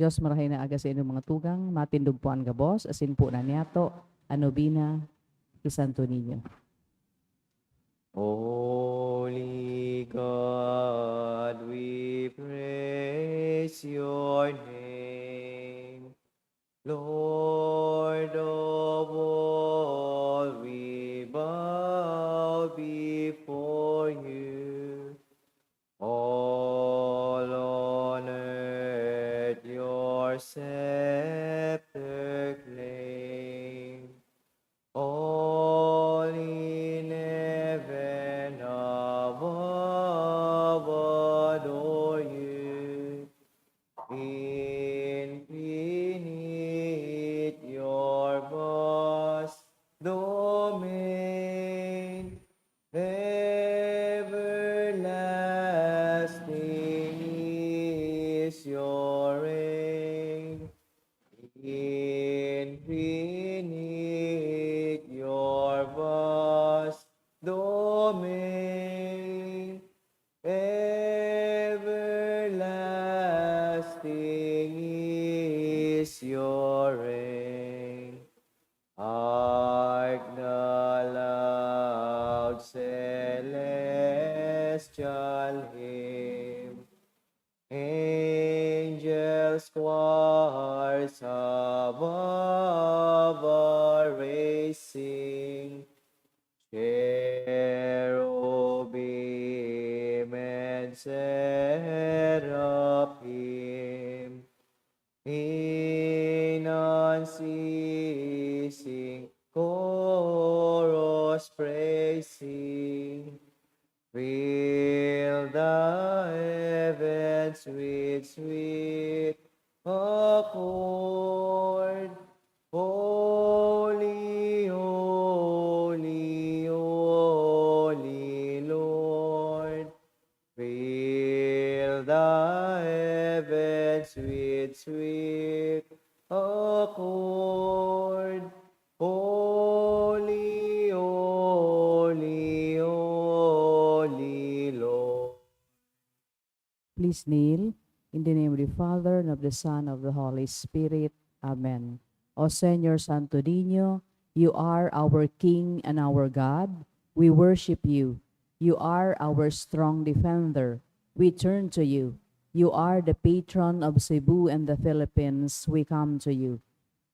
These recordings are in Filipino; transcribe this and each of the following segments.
Diyos marahay na aga sa inyong mga tugang, matindog po ang gabos, asin po na niyato, anobina, isanto ninyo. Holy God, we praise your name. Lord of all, we bow before you. All on earth your scepter claim. All in heaven above adore you. Infinite your vast domain, everlasting is your reign. Infinite your vast domain, everlasting is your reign. Hark the loud celestial hymn, angels choirs above are racing, cherubim and seraphim, in unceasing chorus praising, fill the heavens with sweet accord. Holy, holy, holy Lord, fill the heavens with sweet accord. Holy, holy, holy Lord. Please kneel in the name of the Father, and of the Son, and of the Holy Spirit. Amen. O Señor Santo Niño, you are our King and our God. We worship you. You are our strong defender. We turn to you. You are the patron of Cebu and the Philippines. We come to you.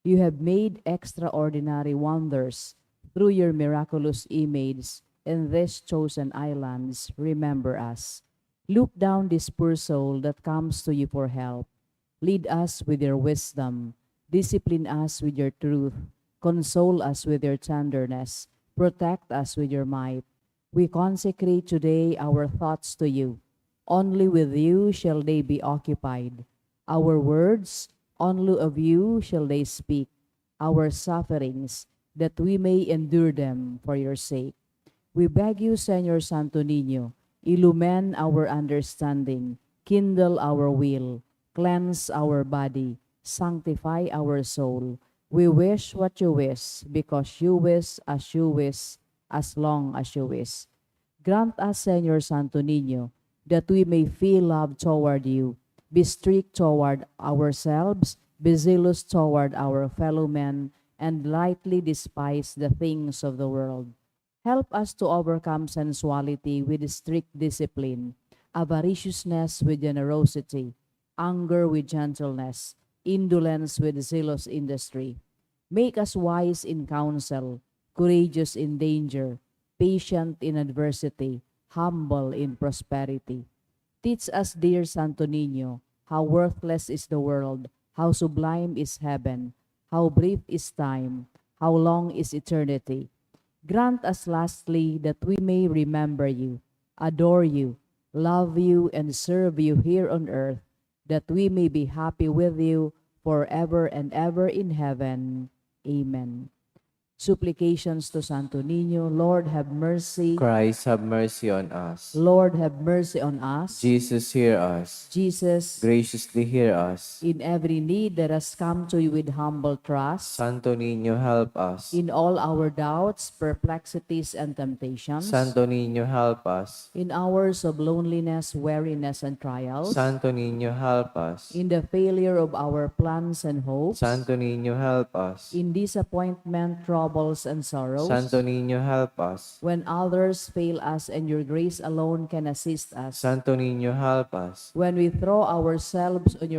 You have made extraordinary wonders through your miraculous image in these chosen islands. Remember us. Look down this poor soul that comes to you for help. Lead us with your wisdom. Discipline us with your truth. Console us with your tenderness. Protect us with your might. We consecrate today our thoughts to you. Only with you shall they be occupied. Our words, only of you shall they speak. Our sufferings, that we may endure them for your sake. We beg you, Señor Santo Niño, illumine our understanding, kindle our will, cleanse our body, sanctify our soul. We wish what you wish, because you wish, as long as you wish. Grant us, Señor Santo Niño, that we may feel love toward you, be strict toward ourselves, be zealous toward our fellow men, and lightly despise the things of the world. Help us to overcome sensuality with strict discipline, avariciousness with generosity, anger with gentleness, indolence with zealous industry. Make us wise in counsel, courageous in danger, patient in adversity, humble in prosperity. Teach us, dear Santo Niño, how worthless is the world, how sublime is heaven, how brief is time, how long is eternity. Grant us lastly that we may remember you, adore you, love you, and serve you here on earth, that we may be happy with you forever and ever in heaven. Amen. Supplications to Santo Niño. Lord, have mercy. Christ, have mercy on us. Lord, have mercy on us. Jesus, hear us. Jesus, Graciously hear us. in every need, let us come to you with humble trust. Santo Niño, help us. In all our doubts, perplexities, and temptations. Santo Niño, help us. In hours of loneliness, weariness, and trials. Santo Niño, help us. In the failure of our plans and hopes. Santo Niño, help us. In disappointment, troubles, and sorrows. Santo Niño, help us. When others fail us and your grace alone can assist us. Santo Niño, help us. When we throw ourselves on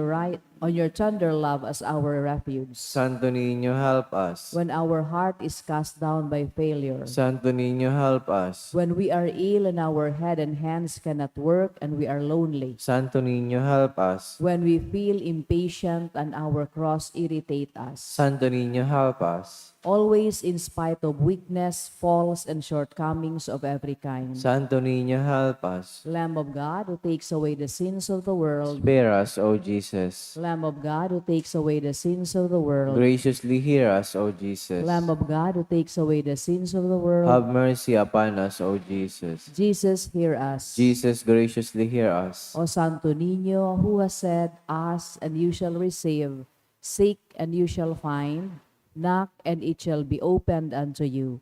your tender love as our refuge. Santo Niño, help us. When our heart is cast down by failure. Santo Niño, help us. When we are ill and our head and hands cannot work and we are lonely. Santo Niño, help us. When we feel impatient and our cross irritate us. Santo Niño, help us. Always in spite of weakness, faults, and shortcomings of every kind. Santo Niño, help us. Lamb of God who takes away the sins of the world. Spare us, O Jesus. Lamb of God who takes away the sins of the world. Graciously hear us, O Jesus. Lamb of God who takes away the sins of the world. Have mercy upon us, O Jesus. Jesus, hear us. Jesus, graciously hear us. O Santo Niño, who has said, ask and you shall receive, seek and you shall find, knock and it shall be opened unto you.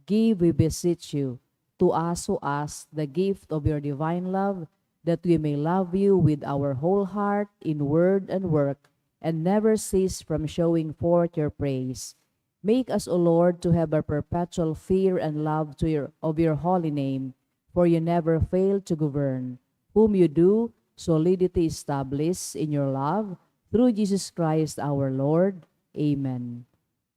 Give, we beseech you, to us who ask the gift of your divine love, that we may love you with our whole heart in word and work, and never cease from showing forth your praise. Make us, O Lord, to have a perpetual fear and love of your holy name, for you never fail to govern, whom you do solidity establish in your love, through Jesus Christ our Lord. Amen.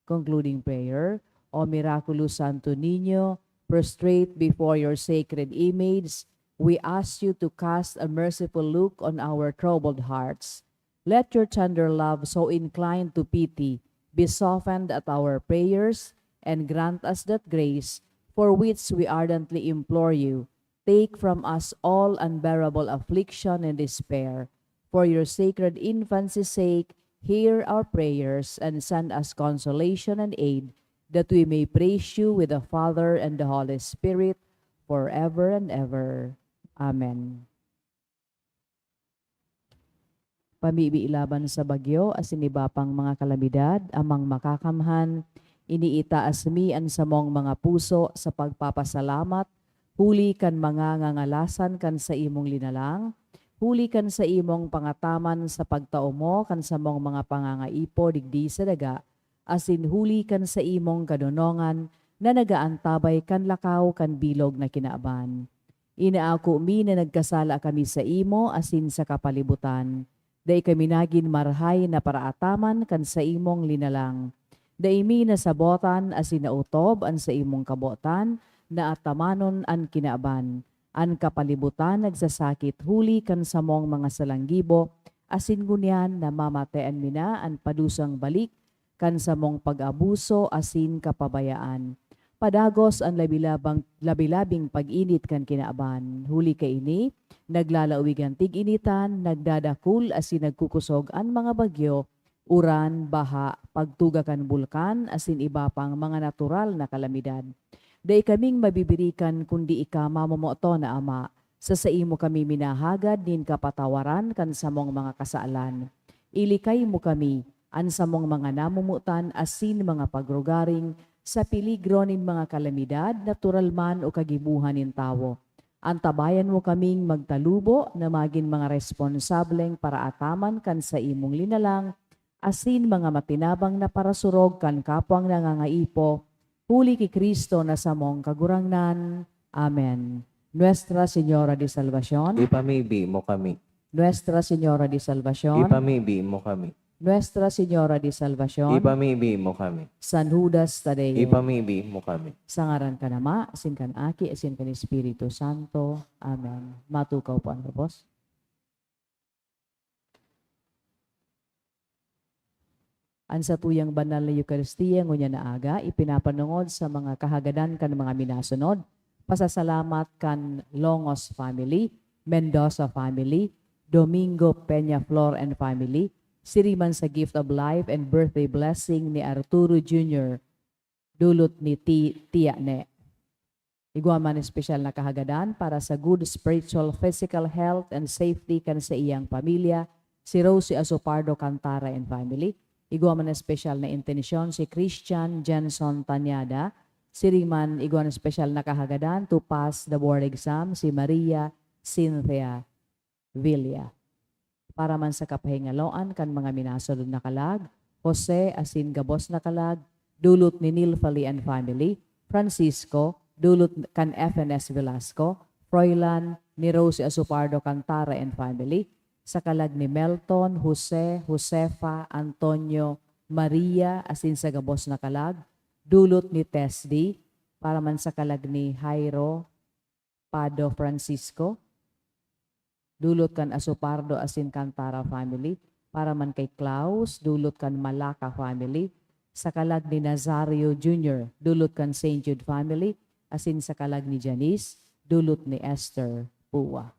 Concluding prayer. O miraculous Santo Niño, prostrate before your sacred image, we ask you to cast a merciful look on our troubled hearts. Let your tender love, so inclined to pity, be softened at our prayers, and grant us that grace for which we ardently implore you. Take from us all unbearable affliction and despair. For your sacred infancy's sake, hear our prayers and send us consolation and aid, that we may praise you with the Father and the Holy Spirit forever and ever. Amen. Pamibi ilaban sa bagyo, asiniba pang mga kalamidad, amang makakamhan, iniitaas mi ang samong mga puso sa pagpapasalamat, huli kan mga ngangalasan kan sa imong linalang, huli kan sa imong pangataman sa pagtao mo kan sa mong mga pangangaipo digdi sa daga, asin huli kan sa imong kadunongan na nagaantabay kan lakaw kan bilog na kinaaban. Inaako mi na nagkasala kami sa imo asin sa kapalibutan. Day kami nagin marhay na paraataman kan sa imong linalang. Day mi na sabotan asin nautob an sa imong kabotan na atamanon an kinaaban. An kapalibutan nagsasakit huli kan sa mong mga salanggibo asin ngunyan na mamatean mi na an padusang balik kan sa mong pag-abuso asin kapabayaan. Padagos ang labilabing pag-init kan kinaaban. Huli ka ini, naglalawigan tig-initan, nagdadakul asin nagkukusog ang mga bagyo, uran, baha, pagtuga kan bulkan asin iba pang mga natural na kalamidad. Day kaming mabibirikan kundi ika mamomoto na ama, sa imo kami minahagad nin kapatawaran kan sa mong mga kasaalan. Ilikay mo kami, an sa mong mga namumutan asin mga pagrugaring, sa piligro nin mga kalamidad, natural man o kagibuhan nin tawo. Antabayan mo kaming magtalubo na maging mga responsableng para ataman kan sa imong linalang, asin mga matinabang na parasurog kan kapwang nangangaipo, huli ki Kristo na sa mong kagurangnan. Amen. Nuestra Señora de Salvación, Ipamibi mo kami. Nuestra Señora de Salvación, Ipamibi mo kami. Nuestra Señora de Salvación, Ipamibi mo kami. San Judas Tadeo, Ipamibi mo kami. sa ngaran ka nama, asin kan Aki, asin kan Espiritu Santo. Amen. Matukaw po ang lubos. Ang sa tuyang banal na Eucharistia, ngunya na aga, ipinapanungod sa mga kahagadan kan mga minasunod. Pasasalamat kan Longos family, Mendoza family, Domingo Peña Flor and family, siriman sa gift of life and birthday blessing ni Arturo Jr., dulot ni Tia Ne. Iguaman espesyal na kahagadan para sa good spiritual, physical health and safety kan sa iyang pamilya, si Rosie Asopardo Cantara and family. Iguaman espesyal na intensyon si Christian Jenson Tanyada. Siriman iguaman espesyal na kahagadan to pass the board exam si Maria Cynthia Villa. Para man sa kapahingaloan kan mga minasunod na kalag, Jose Asin Gabos na kalag, dulot ni Nilfali and family, Francisco, dulot kan FNS Velasco, Froilan ni Rosie Asopardo Cantara and family, sa kalag ni Melton, Jose, Josefa, Antonio, Maria, asin sa Gabos na kalag, dulot ni Tesdi, para man sa kalag ni Jairo, Pado Francisco, dulot kan Asopardo asin Cantara family, para man kay Klaus, dulot kan Malaka family, sa kalag ni Nazario Jr., dulot kan St. Jude family, asin sa kalag ni Janice, dulot ni Esther Pua.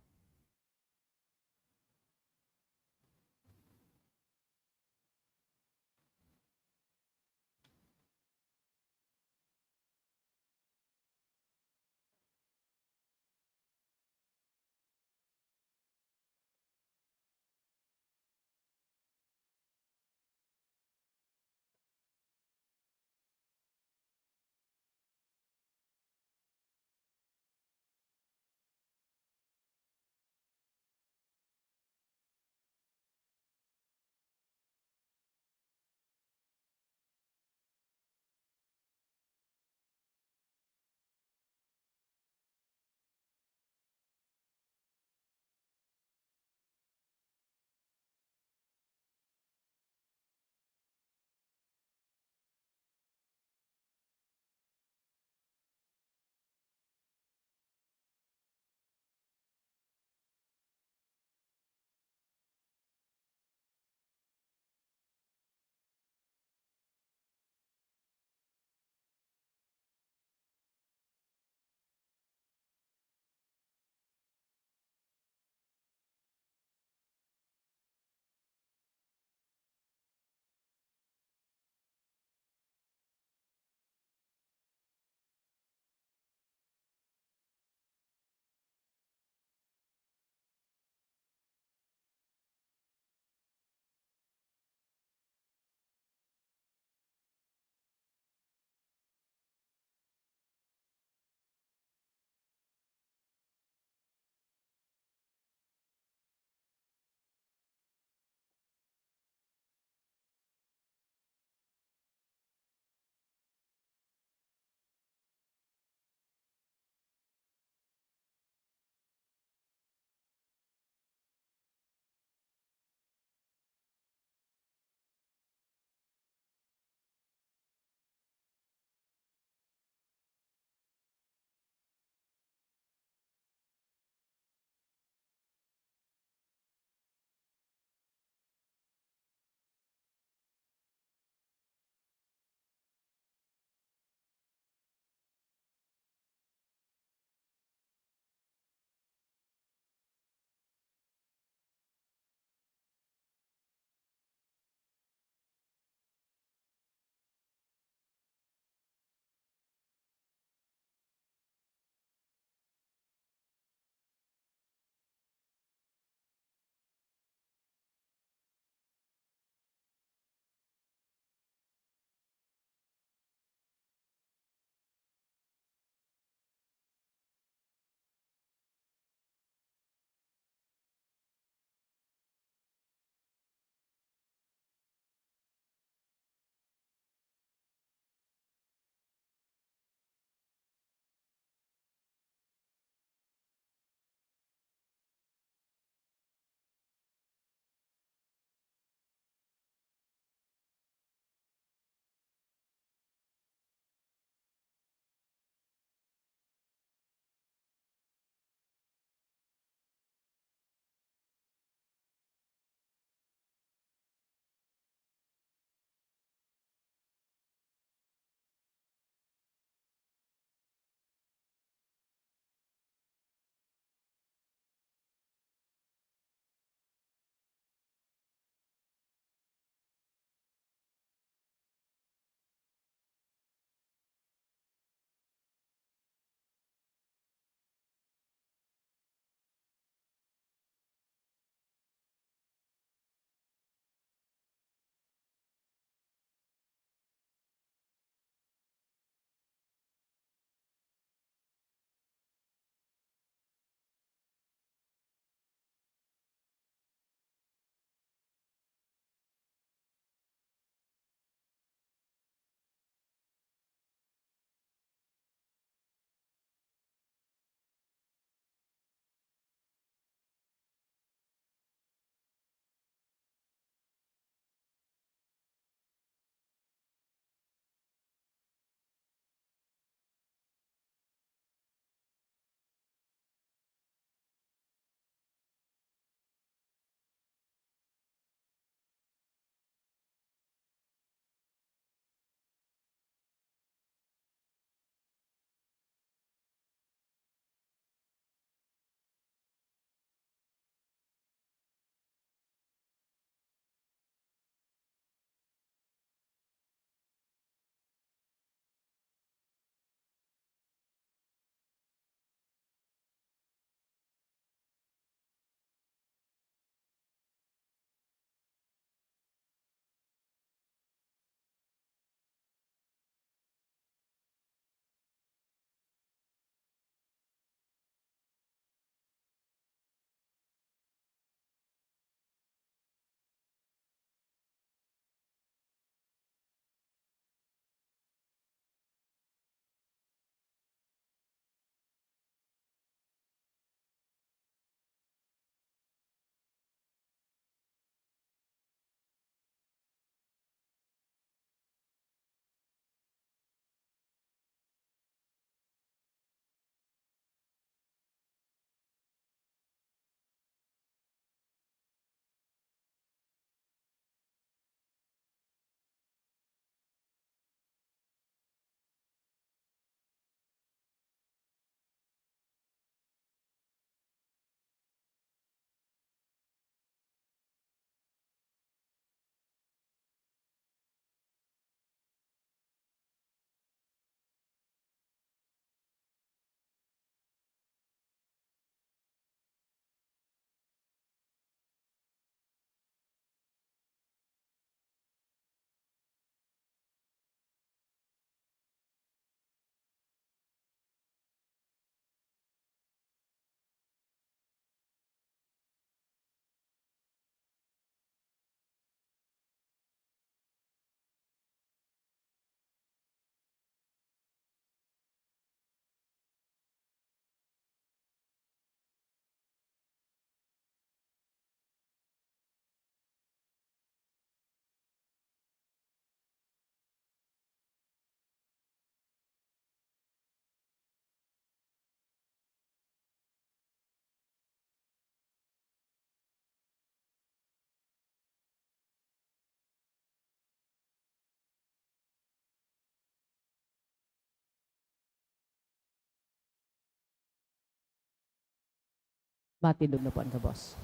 Matindog na po ang kabos.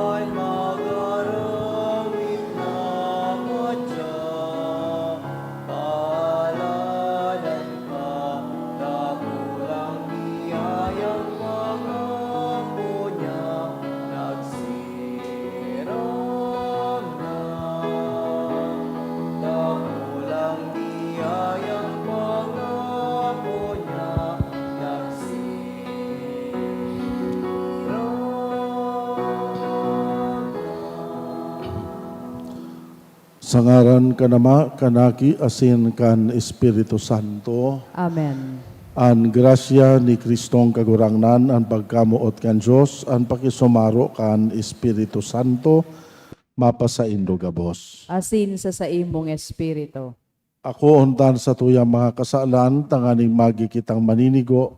Ay magaramit na madya, palalan ka, dakulang biyayang mga po niya, nagsiram na. Dakulang biyayang mga po niya, Sa ngaran kanama kanaki asin kan Espiritu Santo, Amen. an grasya ni Kristong kagurangnan, an pagkamuot kan Diyos, an pakisumaro kan Espiritu Santo, mapasaindo gabos. Asin sa imong espiritu. Ako untan sa tuyang mga kasalan, tanganing magi kitang maninigo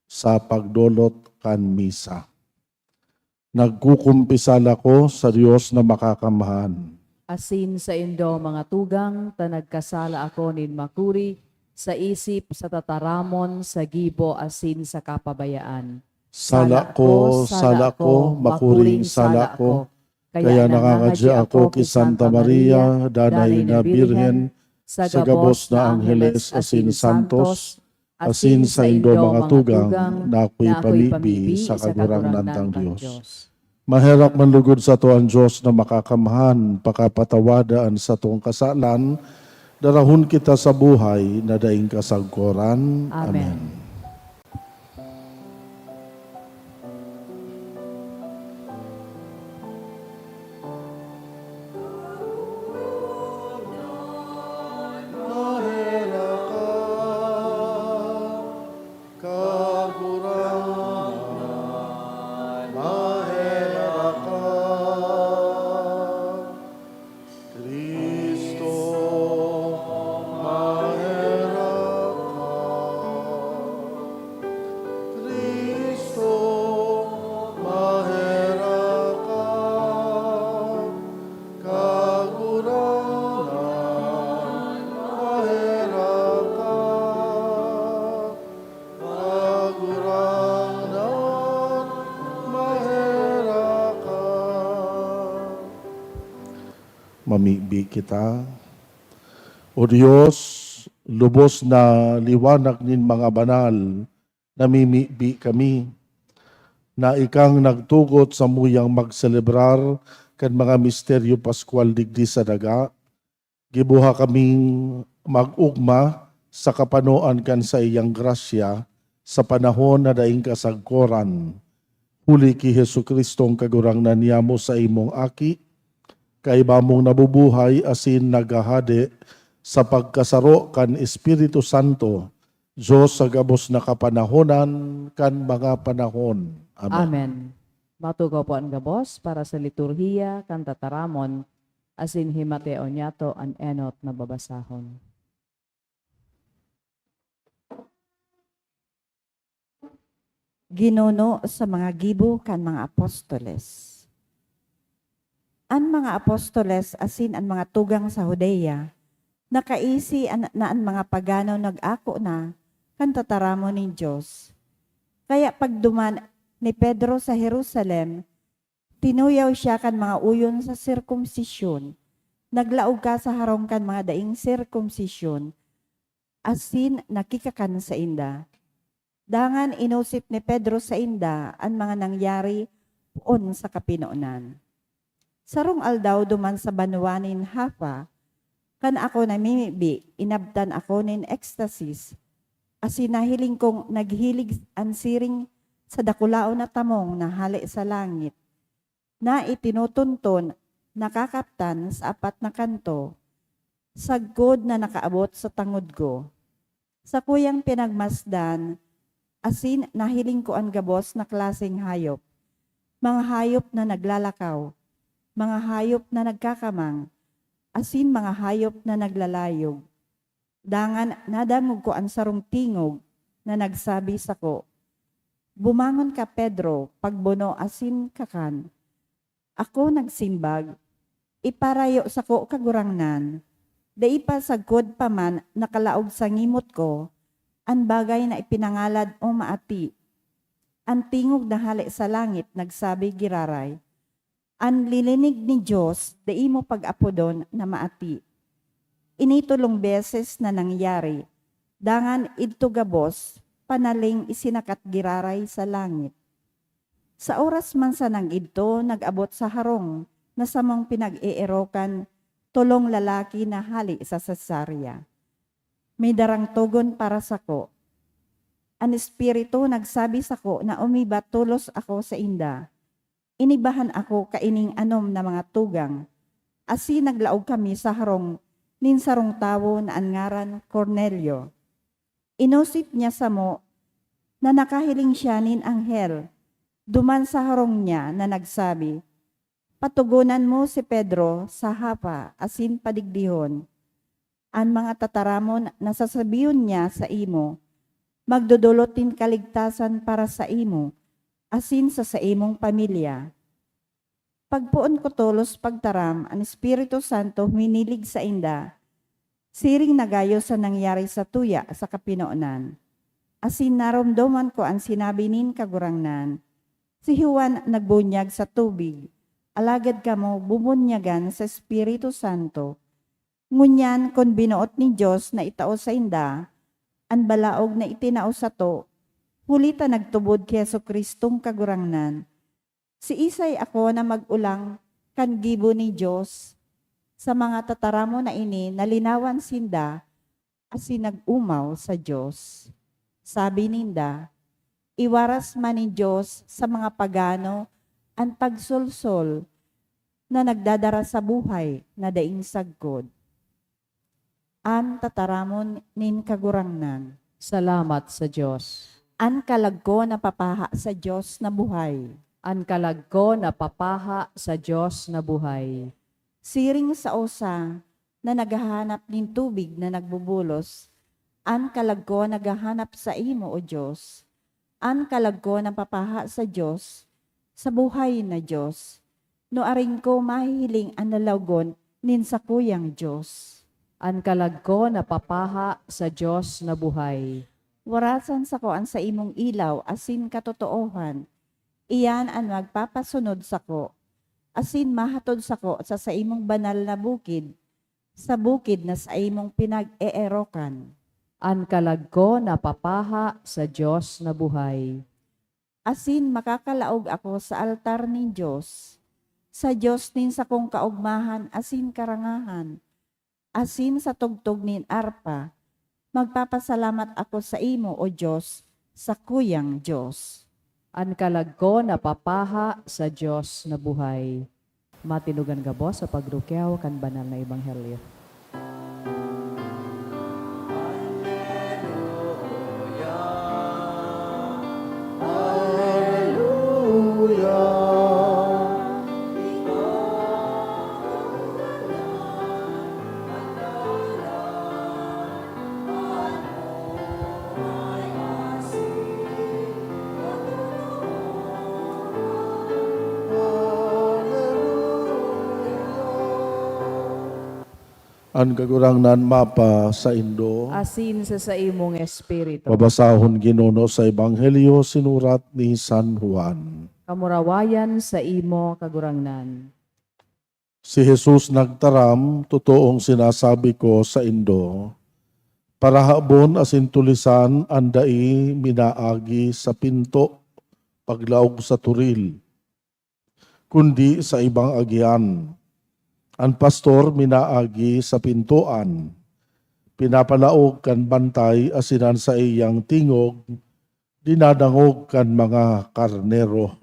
sa pagdolot kan misa. Nagkukumpisal ako sa Diyos na makakamahan. Asin sa indo mga tugang, tanagkasala ako nin makuri, sa isip, sa tataramon, sa gibo, asin sa kapabayaan. Sala ko, makuring sala ko, kaya nangangadya ako kay Santa Maria, danay na Birhen, sa gabos na Angeles asin Santos, asin sa indo mga tugang, na ako'y pamibi sa kagurangnan ng Diyos. Maherak manlugod sa to ang Diyos na makakamahan, pakapatawadaan sa tong kasalan, darahon kita sa buhay na daing kasagkoran. Amen. Mahera ka, kagurangan, mahera ka, Kristo, mahera ka, Kristo, mahera ka, kagurangan, mahera ka, kagurangan, mahera ka. Mamibi kita. O Diyos, lubos na liwanag nin mga banal, namimibi kami, na ikang nagtugot sa muyang magselebrar kan mga misteryo Pascual digdi sa daga, gibuha kaming mag-ugma sa kapanoan kan sa iyang grasya sa panahon na daing kasagkoran. Huli ki Hesu Kristong kagurangnan niyamo sa imong aki, kay bamong nabubuhay asin nagahade sa pagkasaro kan Espiritu Santo, Diyos sa gabos na kapanahonan kan mga panahon. Amen. Amen. Matugaw po ang gabos para sa liturhiya, kan tataramon, asin himateo nyato an enot na babasahon. Ginuno sa mga gibo kan mga apostoles. An mga apostoles asin an mga tugang sa Judea, nakaisi na an mga pagano nag-ako na kan tataramon ni Diyos. Kaya pagduman ni Pedro sa Jerusalem, tinuyaw siya kan mga uyon sa sirkumsisyon. Naglaog ka sa harong kan mga daing sirkumsisyon, asin nakikakan sa inda. Dangan inusip ni Pedro sa inda ang mga nangyari poon sa kapinoonan. Sarong aldaw duman sa banwanin Hafa, kan ako namimibi, inabdan ako nin ecstasis, asin nahiling kong naghilig ang siring sa dakulao na tamong na hali sa langit, na itinutunton, nakakaptan sa apat na kanto, sagkod na nakaabot sa tangod ko. Sa kuyang pinagmasdan, asin nahiling ko ang gabos na klaseng hayop, mga hayop na naglalakaw, mga hayop na nagkakamang, asin mga hayop na naglalayog. Dangan nadangog ko ang sarong tingog na nagsabi sa ko, bumangon ka Pedro, pagbuno asin kakan. Ako nagsimbag, iparayo sa ko kagurangnan, Dai pa sagkod pa man nakalaog sa ngimot ko, an bagay na ipinangalad o maati. Ang tingog na hali sa langit, nagsabi giraray, ang lilinig ni Diyos, dai mo pag-apodon na maati. Initulong beses na nangyari, dangan idto gabos, panaling isinakat giraray sa langit. Sa oras man sa nang idto, nag-abot sa harong, na samang pinag-eerokan, tulong lalaki na hali sa Cesarea. May darang tugon para sako. Ang espiritu nagsabi sako na umiba tulos ako sa inda. Inibahan ako kaining anom na mga tugang. Asi naglaog kami sa harong nin sarong tawo na angaran Cornelio. Inosip niya sa mo na nakahiling siya nin anghel. Duman sa harong niya na nagsabi, patugunan mo si Pedro sa hapa asin padigdihon. Ang mga tataramon na sasabiyon niya sa imo, magdudulutin kaligtasan para sa imo, asin sa imong pamilya. Pagpuon ko tulos pagtaram, ang Espiritu Santo minilig sa inda, siring nagayo sa nangyari sa tuya sa kapinoonan. Asin naromdoman ko ang sinabi nin kagurangnan, si Juan nagbunyag sa tubig, alagad kamo bubunyagan sa Espiritu Santo. Ngunyan kon binuot ni Diyos na itao sa inda, ang balaog na itinao sa to, hulita nagtubod kay Jesucristong kagurangnan. Si Isay ako na mag-ulang kan gibo ni Diyos, sa mga tataramo na ini nalinawan sinda, asin nag-umaw sa Diyos. Sabi ninda, iwaras man ni Diyos sa mga pagano, ang pagsulsol na nagdadara sa buhay na daing sagkod. An tataramon nin kagurangnan. Salamat sa Diyos. An kalagko na papaha sa Diyos na buhay. An kalagko na papaha sa Diyos na buhay. Siring sa osa na naghahanap nin tubig na nagbubulos. An kalagko naghahanap sa imo o Diyos. An kalagko na papaha sa Diyos sa buhay na Diyos. No aring ko mahihiling ang nalawgon nin sa kuyang Diyos. An kalagko na papaha sa Diyos na buhay. Warasan sa ko ang sa imong ilaw asin katotoohan. Iyan ang magpapasunod sa ko. Asin mahatod sa ko sa imong banal na bukid. Sa bukid na sa imong pinag-eerokan. An kalagko na papaha sa Diyos na buhay. Asin makakalaog ako sa altar ni Diyos. Sa Diyos nin sa kong kaugmahan asin karangahan. Asin sa tugtog nin arpa, magpapasalamat ako sa imo o Diyos, sa kuyang Diyos. An kalagko na papaha sa Diyos na buhay. Matinugan ka bo sa pagrukyaw kan banal na ebanghelyo. Ang kagurangnan mapa sa Indo, Asin sa imong espiritu. babasahon ginuno sa Ebanghelyo sinurat ni San Juan. Kamurawayan sa imo kagurangnan. Si Jesus nagtaram, totoong sinasabi ko sa Indo, para habon asin tulisan andai minaagi sa pinto, paglaog sa turil, kundi sa ibang agian. Ang pastor minaagi sa pintuan, pinapalaog kan bantay asinan sa iyang tingog, dinadangog kan mga karnero.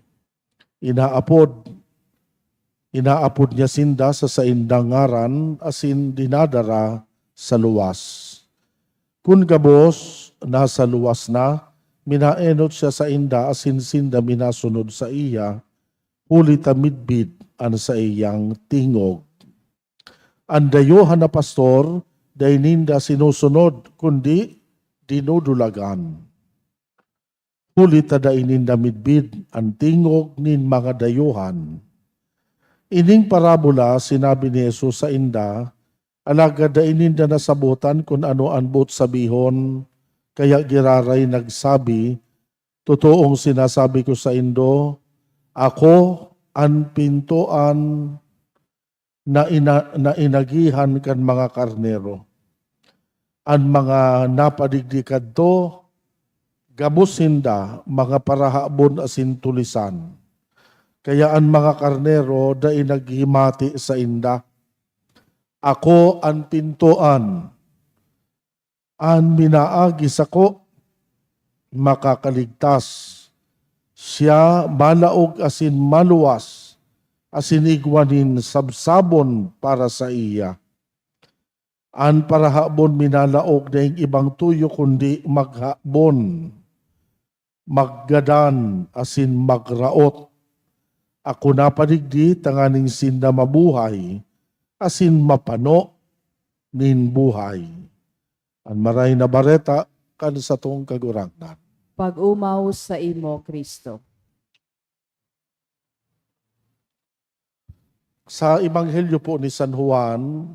Inaapod niya sinda sa saindangaran asin dinadara sa luwas. Kun gabos nasa luwas na, minaenot siya sa inda asin sinda minasunod sa iya, huli tamidbid an sa iyang tingog. Ang dayuhan na pastor, day ninda sinusunod, kundi dinudulagan. Huli tada ininda midbid ang tingog nin mga dayuhan. Ining parabola sinabi ni Jesus sa inda, Alagad da ininda nasabutan kung ano ang but sabihon, kaya giraray nagsabi, totoong sinasabi ko sa indo, ako ang pintuan na inagihan kan mga karnero. Ang mga napadigdikad to, gabusinda mga parahabon asin tulisan. Kaya ang mga karnero da inaghimati sa inda. Ako ang pintuan, ang minaagis ako, makakaligtas. Siya malaog asin maluwas, asin igwanin sabsabon para sa iya. An parahabon minalaog na yung ibang tuyo kundi maghabon, maggadan asin magraot. Ako napadigdi tanganing sinda mabuhay, asin mapano nin buhay. Ang maray na bareta kan sa tong kagurangnan. Pag-umaw sa imo, Kristo. Sa Ebanghelyo po ni San Juan,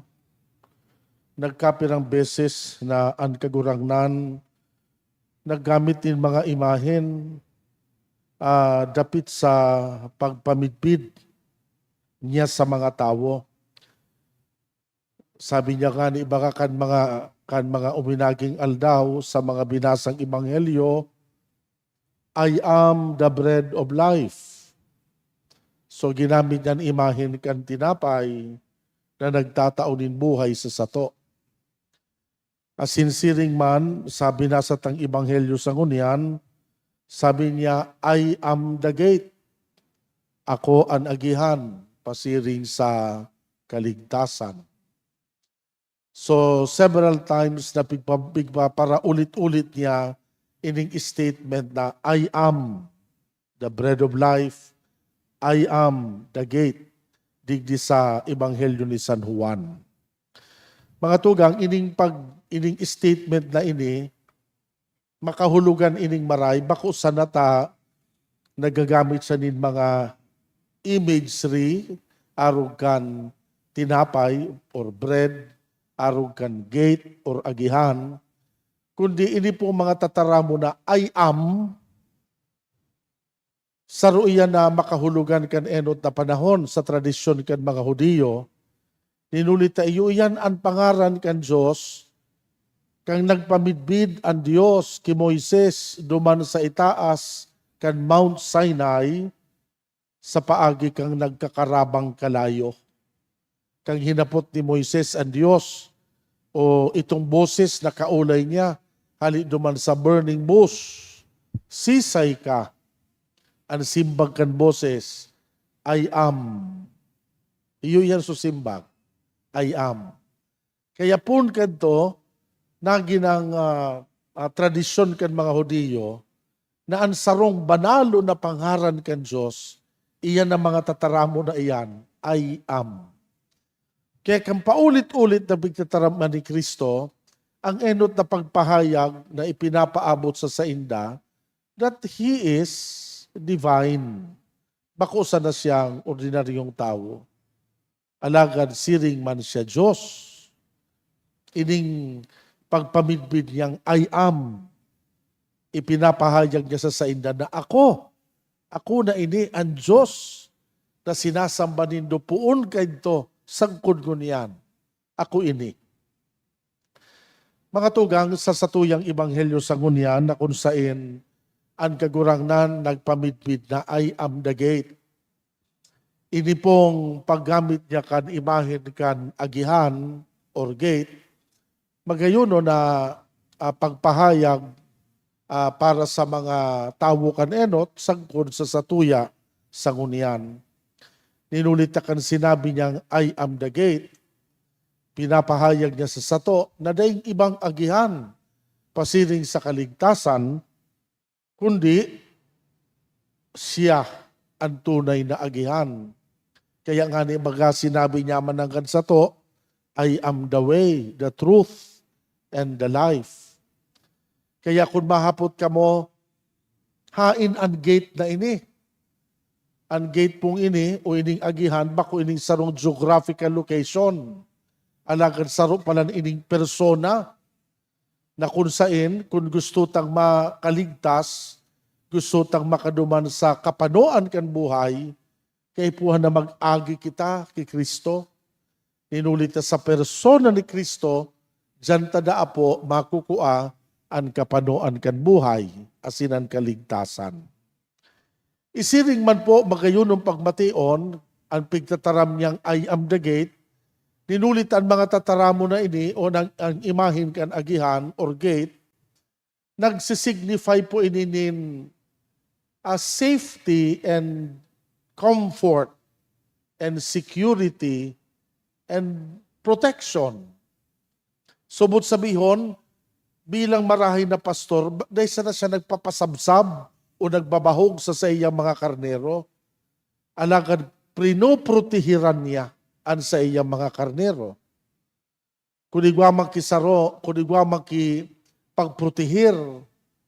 nagkapirang beses na ang kagurangnan naggamit din mga imahen dapit sa pagpamidpid niya sa mga tao. Sabi niya nga ni baka kan mga uminaging aldaw sa mga binasang ebanghelyo, I am the bread of life. So ginamit niyan imahen kan tinapay na nagtataunin buhay sa sato. Asinsiring man, sabi na sa tang ebanghelyo sa ngunyan, sabi niya, I am the gate. Ako ang agihan, pasiring sa kaligtasan. So several times na para ulit-ulit niya ining statement na I am the bread of life, I am the gate, digdi sa Ebanghelyo ni San Juan. Mga tugang, ining statement na ini, makahulugan ining maray, bako sa nata nagagamit sa nin mga imagery, arugan tinapay or bread, arugan gate or agihan, kundi ini po mga tataramo na I am, saruiyan na makahulugan kan enot na panahon sa tradisyon kan mga Hudiyo, ninulita iyo yan ang pangaran kan Diyos, kang nagpamidbid ang Diyos ki Moises duman sa itaas kan Mount Sinai, sa paagi kang nagkakarabang kalayo. Kang hinapot ni Moises ang Diyos, o itong boses na kaulay niya, hali duman sa burning bush, sisay ka, ang simbag kan boses, I am. Iyo yan susimbag, I am. Kaya pun kadto, naginang tradisyon kan mga Hudiyo, na ang sarong banalo na pangaran kan Diyos, iyan ang mga tataramo na iyan, I am. Kaya kang paulit-ulit na bigtataraman ni Kristo, ang enot na pagpahayag na ipinapaabot sa sainda, that He is divine. Bako na siyang ordinaryong tao. Alagad siring man siya Diyos. Ining pagpamidbid niyang I am, ipinapahayag niya sa sainda na ako na ini ang Diyos na sinasamba nindo puon kayto sangkod ko niyan. Ako ini. Mga tugang, sa satuyang ebanghelyo sa ngunyan na kung saan ang kagurangnan nagpamidbid na I am the gate. Ini pong paggamit niya kan imahin kan agihan or gate, magayuno na pagpahayag para sa mga tawo kan enot sangkod sa satuya sa ngunyan. Ninulit kan sinabi niyang I am the gate. Pinapahayag niya sa sato na daing ibang agihan pasiring sa kaligtasan, kundi siya ang tunay na agihan. Kaya nga ni baga sinabi niya mananggan sa to, I am the way, the truth, and the life. Kaya kung mahapot ka mo, hain ang gate na ini. Ang gate pong ini o ining agihan, bako ining sarong geographical location. Alagad saro pala ining persona na kung saan, kung gusto tang makaligtas, gusto tang makaduman sa kapanoan kan buhay, kay puhan na mag-agi kita kay Kristo. Inulit na sa persona ni Kristo, dyan tada po makukua ang kapanoan kan buhay, asin ang kaligtasan. Isiring man po magayon ng pagmation, ang pigtataram niyang I am the gate, ninulit ang mga tataramo na ini o ang imahin kan agihan or gate, nagsisignify po ininin safety and comfort and security and protection. Subot sabihon, bilang marahay na pastor, dahil sana siya nagpapasabsab o nagbabahog sa iyang mga karnero, alagad pinoprotehiran niya an sa iyang mga karnero. Kunigwa makisaro, kunigwa makipagprotehir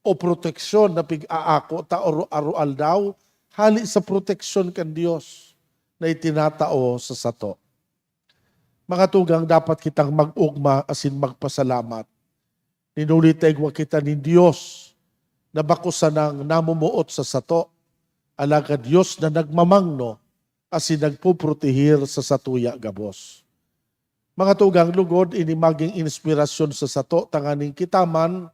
o proteksyon na pig-aako ta arual daw, hali sa proteksyon kan Diyos na itinatao sa sato. Mga tugang, dapat kitang mag-ugma asin magpasalamat. Ninulit wa kita ni Diyos na bakusan ng namumuot sa sato, alagad Diyos na nagmamangno asin nagpuprotehir sa satuya gabos. Mga tugang lugod, ini maging inspirasyon sa sato, tanganing kitaman,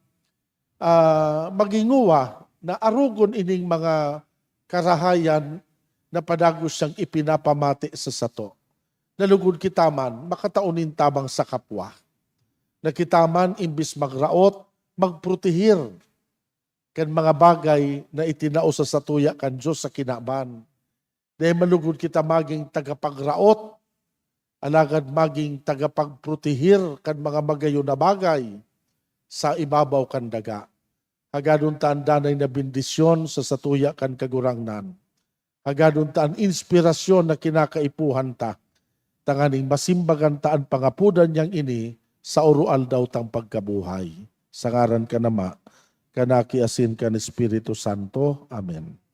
maginguwa na arugon ining mga karahayan na padagos siyang ipinapamati sa sato. Nalugod kitaman, makataunin tabang sa kapwa. Na kitaman, imbis magraot, magprotehir kan mga bagay na itinao sa satuya kan Diyos sa kinaban. Dahil malugod kita maging tagapagraot, alagad maging tagapagprotehir kan mga magayon na bagay sa ibabaw kan daga. Hagadun taan danay na bendisyon sa satuya kan kagurangnan. Hagadun taan inspirasyon na kinakaipuhan ta. Tanganing masimbagan taan pangapudan niyang ini sa orual daw tang pagkabuhay. Sa ngaran ka nama, kanaki asin kan Espiritu Santo. Amen.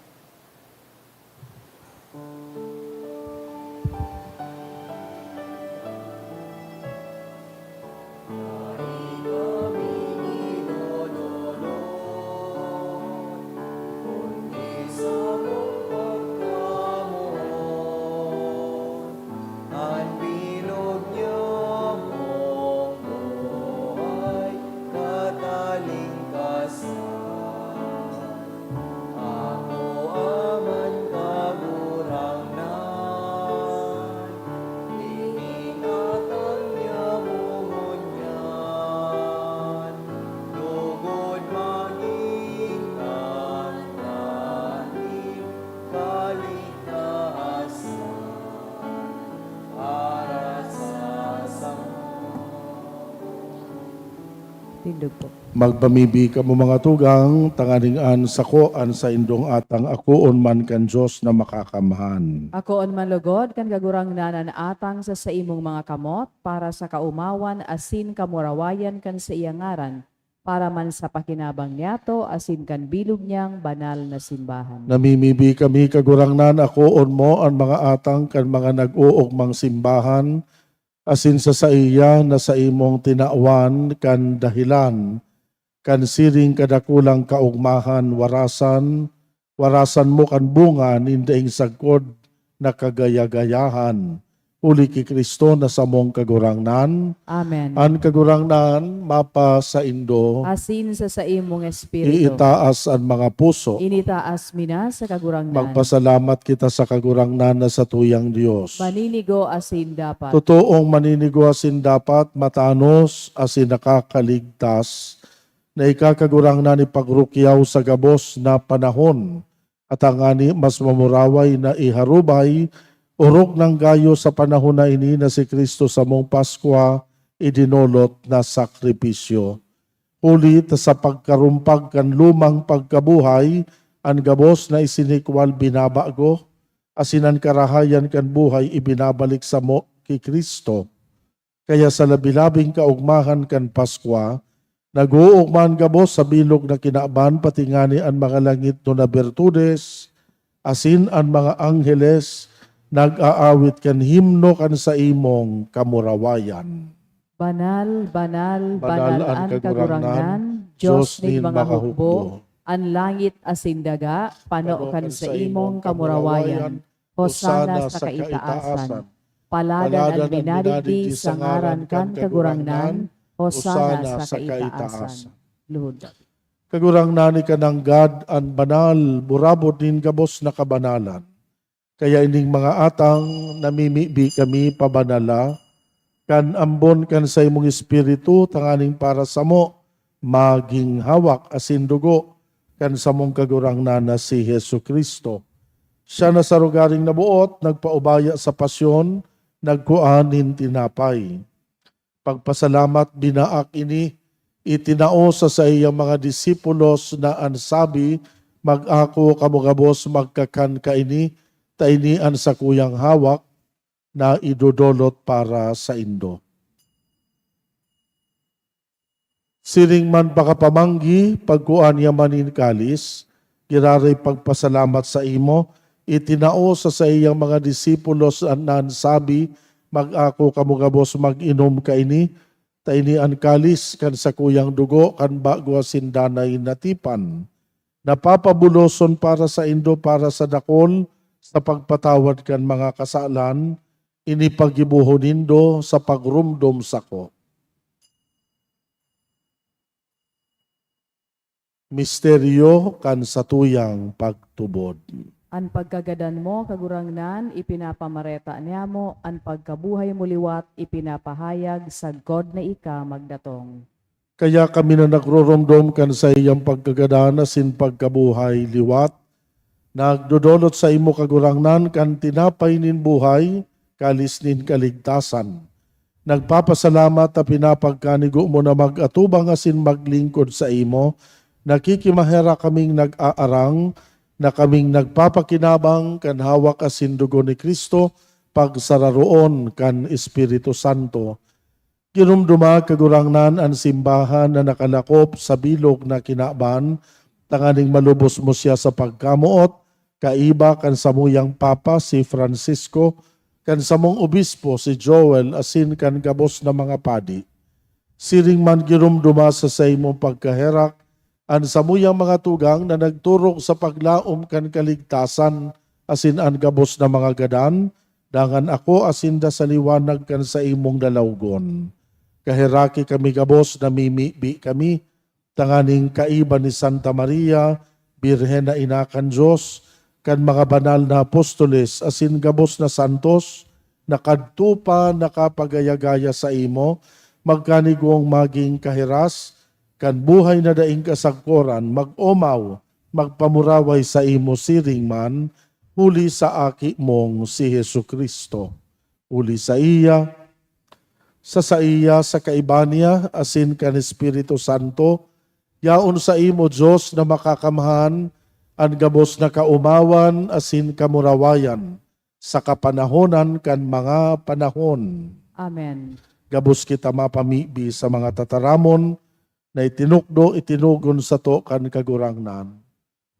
Tindog po. Magpamibi ka mo mga tugang, tanganingan sakoan sa indong atang akuon man kan Diyos na makakamahan. Ako on manlugod kan gagurang nanan atang sa imong mga kamot para sa kaumawan asin kamurawayan kan sa iyang ngaran para man sa pakinabang niyato asin kan bilog niyang banal na simbahan. Namimibi kami kagurangnan akuon mo ang mga atang kan mga nag-uugmang simbahan asin sa iya na sa imong tinawan kan dahilan kan siring kadakulang kaugmahan warasan mo kan bunga nindaing sagkod na kagayagayahan uli ki Kristo na sa mong kagurangnan Amen. an kagurangnan mapa sa indo Asin sa imong espiritu. iitaas ang mga puso. Initaas mina sa kagurangnan. Magpasalamat kita sa kagurangnan na sa tuyang Diyos. Maninigo asin dapat. Totoong maninigo asin dapat matanos asin nakakaligtas na ikakagurangnan ni pagrukyaw sa gabos na panahon at ang ani mas mamuraway na iharubay urok ng gayo sa panahon na ini na si Kristo sa mong Paskwa idinolot na sakripisyo. Ulit sa pagkarumpag kan lumang pagkabuhay, ang gabos na isinikwal binabago, asinan karahayan kan buhay ibinabalik sa mo kay Kristo. Kaya sa labilabing kaugmahan kan Paskwa, nag-uugman gabos sa bilog na kinaaban patingani ang mga langit no na bertudes, asin ang mga angheles, nag-aawit kan himno kan sa imong kamurawayan. Banal, banal, Banal banal ang ang kagurangnan, kagurangnan, Diyos Diyos nin nin mga makahukbo. hukbo, ang langit asin daga, panokan sa imong kamurawayan, hosana sa kaitaasan. Paladan ang binadigdi sa ngaran kan kagurangnan, hosana sa kaitaasan. Lord. Kagurangnan ka ng God ang banal, burabot din gabos na kabanalan. Kaya ining mga atang namimibi kami pabanala, kan ambon kan sa imong espiritu, tanganing para sa mo, maging hawak asin dugo, kan sa mong kagurangnan na si Hesu Kristo. Siya na sa rugaring nabuot, nagpaubaya sa pasyon, nagkuanin tinapay. Pagpasalamat binaak ini, itinao sa iyang mga disipulos na ansabi, mag-ako kamugabos magkakan kaini, tainian sa kuyang hawak, na idudolot para sa Indo. Siring man pakapamanggi, pagkuan yamanin kalis, kiraray pagpasalamat sa imo, itinao sa iyang mga disipulos nan sabi, mag-ako kamugabos mag-inom kaini, tainian kalis kan sa kuyang dugo, kan bagwa sindanay natipan. Napapabuloson para sa Indo, para sa dakol, sa pagpatawad kan mga kasalan, inipagibuho nindo sa pagrumdom sako. Misteryo kan sa tuyang pagtubod. An pagkagadan mo, kagurangnan, ipinapamareta niya mo, an pagkabuhay mo liwat, ipinapahayag, sagkod na ika magdatong. Kaya kami na nagrurumdom kan sa iyang pagkagadan asin pagkabuhay liwat, nagdodolot sa imo kagurangnan kan tinapay nin buhay, kalis nin kaligtasan. Nagpapasalamat at pinapagkanigo mo na mag-atubang asin maglingkod sa imo, nakikimahera kaming nag-aarang, na kaming nagpapakinabang kan hawak asin dugo ni Kristo, pagsararoon kan Espiritu Santo. Kinumduma kagurangnan ang simbahan na nakalakop sa bilog na kinaban, tanganing malubos mo siya sa pagkamuot, kaiba kan samuyang Papa si Francisco, kan samong obispo si Joel, asin kan gabos na mga padi. Siring man ginumduma sa imong pagkaherak, ang samuyang mga tugang na nagturok sa paglaom kan kaligtasan, asin ang gabos na mga gadan, dangan ako asinda sa liwanag kan sa imong dalawgon. Kahiraki kami gabos, namimibi kami, tanganing kaiba ni Santa Maria, Birhen na Inakan Diyos, kan mga banal na apostoles, asin gabos na santos, nakadtupa, nakapagayagaya sa imo, magkanigong maging kahiras, kan buhay na daing kasagkoran, mag-omaw, magpamuraway sa imo siring man, huli sa aki mong si Hesu Kristo. Huli sa iya, sa kaiba niya, asin kan Espiritu Santo, yaon sa imo Diyos na makakamahan, ang gabos na kaumawan, asin kamurawayan, sa kapanahonan kan mga panahon. Amen. Gabos kita mapamibi sa mga tataramon, na itinukdo, itinugon sa to kan kagurangnan.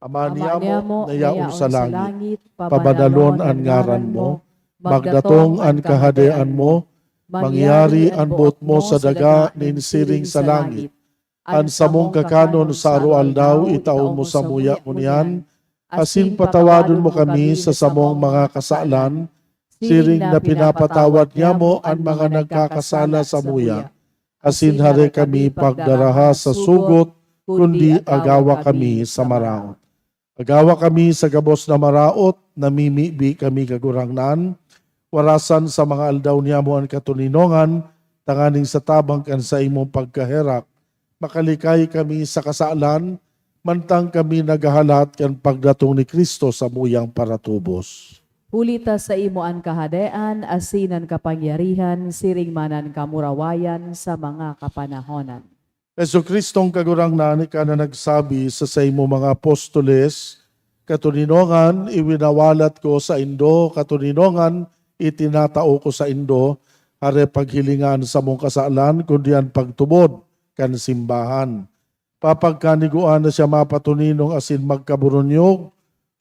Ama niya mo, nayaon sa langit, pabanalon ang ngaran mo, magdatong ang kahadean mo, mangyari ang buot mo sa daga nin siring sa langit. Ang samong kakanon sa arualdaw, itaon mo sa muya kunyan, asin patawadon mo kami sa samong mga kasalan, siring na pinapatawad niya mo ang mga nagkakasala sa muya. Asin hare kami pagdaraha sa sugot, kundi agawa kami sa maraot. Agawa kami sa gabos na maraot, namimibi kami kagurangnan, warasan sa mga aldaw niya mo ang katuninongan, tanganing sa tabang kan sa imong pagkaherak, makalikay kami sa kasalan, mantang kami nagahalat kan pagdatong ni Kristo sa muyang paratubos. Hulita sa imo ang kahadean, asinan kapangyarihan, siring manan kamurawayan sa mga kapanahonan. Yesu Kristong kagurangnan ka na nagsabi sa imo mga apostoles, katuninongan iwinawalat ko sa Indo, katuninongan itinatao ko sa Indo, hare paghilingan sa mong kasalan, kundi ang pagtubod kan simbahan. Papagkaniguan na siya mapatuninong asin magkaburunyog,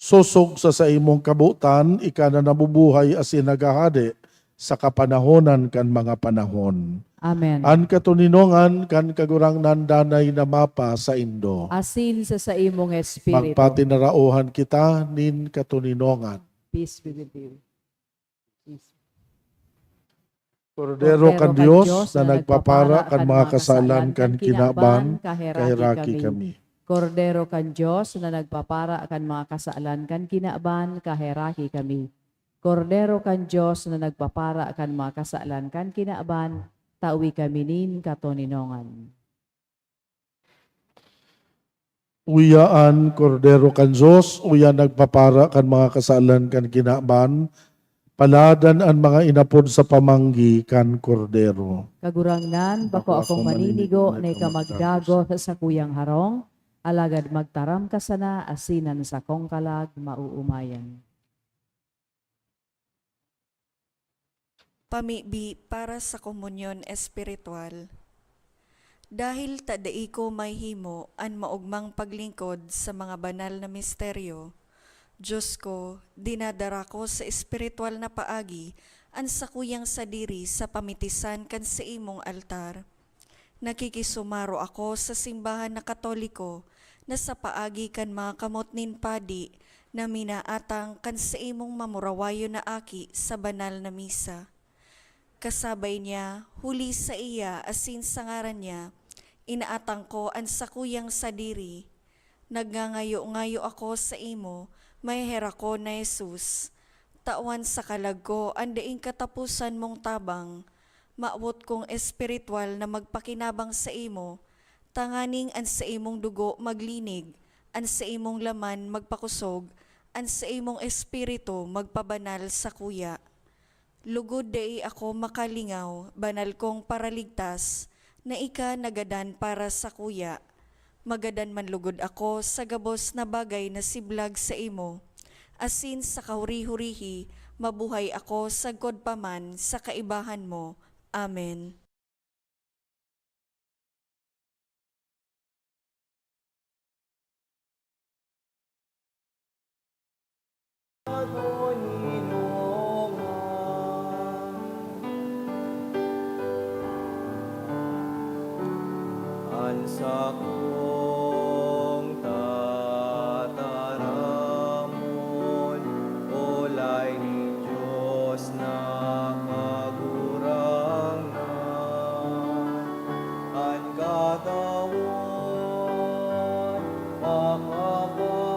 susog sa imong kabutan, ika na nabubuhay asin nagahade sa kapanahonan kan mga panahon. Amen. An katuninongan kan kagurang nandanay na mapa sa Indo. Asin sa imong espiritu. Magpatinarauhan kita nin katuninongan. Peace be with you. Peace. Kordero kan Dios na nagpapara kan mga kasalan kan kinaban, kahiraki kami. Kordero kan Diyos na nagpapara kan mga kasalan kan kinaban, kahiraki kami. Kordero kan Diyos na nagpapara kan mga kasalan kan kinaban, tawi kami nin katuninongan. Uyaan, kordero kan Diyos, uya nagpapara kan mga kasalan kan kinaban, paladan ang mga inapod sa pamanggi kan kordero. Kagurangnan, bako akong maninigo na ikamagdago sa kuyang harong, alagad magtaram ka sana, asinan sa kong kalag, mauumayan. Pamibi para sa komunyon espiritual. Dahil tadai ko may himo an maugmang paglingkod sa mga banal na misteryo, Diyos ko, dinadara ko sa espiritual na paagi an sakuyang sadiri sa pamitisan kan sa imong altar. Nakikisumaro ako sa simbahan na Katoliko na sa paagi kan mga kamotnin padi na minaatang kan sa imong mamurawayo na aki sa banal na misa. Kasabay niya, huli sa iya asin sa ngaran niya, inaatang ko ang sakuyang sadiri. Nagngangayo-ngayo ako sa imo, may hera ko na Jesus. Tawan sa kalag ko, andaing katapusan mong tabang. Maawot kong espiritual na magpakinabang sa imo, tanganing an sa imong dugo maglinig, an sa imong laman magpakusog, an sa imong espiritu magpabanal sa kuya. Lugod dai ako makalingaw, banal kong paraligtas, na ika nagadan para sa kuya. Magadan man lugod ako sa gabos na bagay na siblag sa imo. Asin sa kahuri-hurihi, mabuhay ako sa godpaman sa kaibahan mo. Amen. Sa kong tataramon, ulay ni Diyos na kagurangan. Ang katawan, makapara,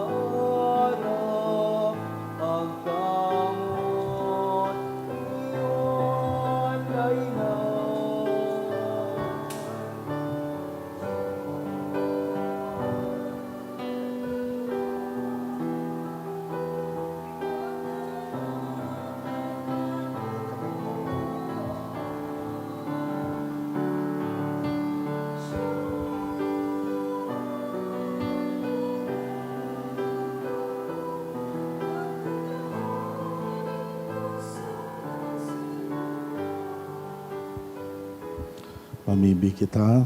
ang kamot, iyon ay na. Mamibi kita.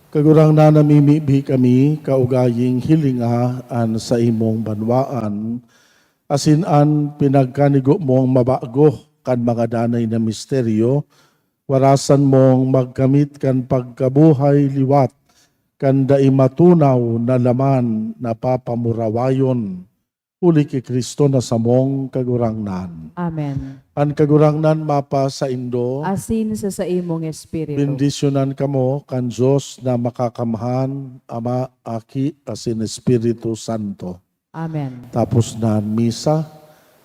Kagurang na namimibi kami, kaugaying hilingaan sa imong banwaan, asin an pinagkanigo mong mabago kan mga danay na misteryo, warasan mong magkamit kan pagkabuhay liwat, kan dai matunaw na laman na papamurawayon, uli ki Kristo na samong kagurangnan. Amen. An kagurangnan mapa sa Indo, Asin sa imong espiritu. bendisyonan kamo kan Diyos na makakamhan, Ama, Aki, asin Espiritu Santo. Amen. Tapos na ang misa,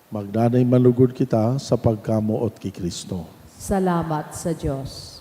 magdanay malugod kita sa pagkamuot ki Kristo. Salamat sa Diyos.